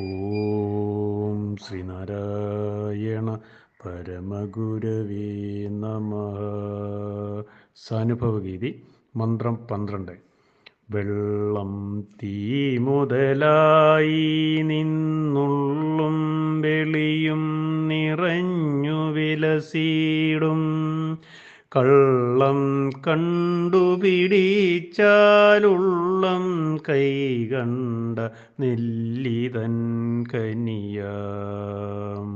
ഓം ശ്രീനാരായണ പരമഗുരവേ നമഃ. സാനുഭവഗീതി മന്ത്രം 12. വെള്ളം തീ മുതലായി നിന്നുള്ളും വെളിയും നിറഞ്ഞു വിലസിടും കള്ളം കണ്ടുപിടിച്ചാലുള്ളം കൈകണ്ട നെല്ലിതൻ കനിയാം.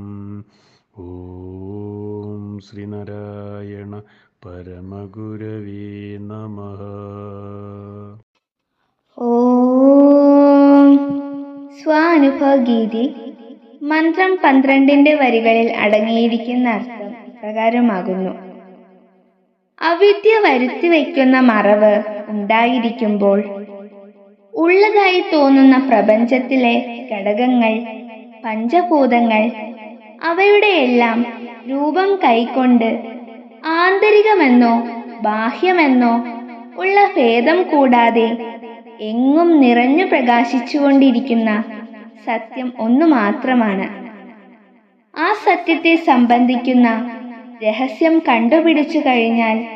ഓം ശ്രീനാരായണ പരമഗുരവേ നമഃ. ഓം സ്വാനുഭവഗീതി മന്ത്രം 12 വരികളിൽ അടങ്ങിയിരിക്കുന്ന അർത്ഥം പ്രകാരമാകുന്നു. അവിദ്യ വരുത്തി വയ്ക്കുന്ന മറവ് ഉണ്ടായിരിക്കുമ്പോൾ ഉള്ളതായി തോന്നുന്ന പ്രപഞ്ചത്തിലെ ഘടകങ്ങൾ, പഞ്ചഭൂതങ്ങൾ, അവയുടെ എല്ലാം രൂപം കൈക്കൊണ്ട് ആന്തരികമെന്നോ ബാഹ്യമെന്നോ ഉള്ള ഭേദം കൂടാതെ എങ്ങും നിറഞ്ഞു പ്രകാശിച്ചുകൊണ്ടിരിക്കുന്ന സത്യം ഒന്നു മാത്രമാണ്. ആ സത്യത്തെ സംബന്ധിക്കുന്ന രഹസ്യം കണ്ടുപിടിച്ചു കഴിഞ്ഞാൽ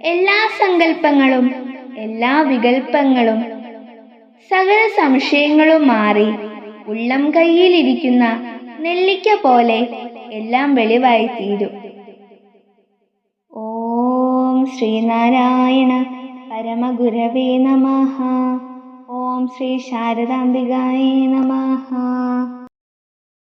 എല്ലാ സങ്കല്പങ്ങളും, എല്ലാ വികല്പങ്ങളും, സകല സംശയങ്ങളും മാറി ഉള്ളം കയ്യിലിരിക്കുന്ന നെല്ലിക്ക പോലെ എല്ലാം വെളിവായി തീരും. ഓം ശ്രീനാരായണ പരമഗുരവേ നമഃ. ഓം ശ്രീ ശാരദാംബികായേ നമഃ.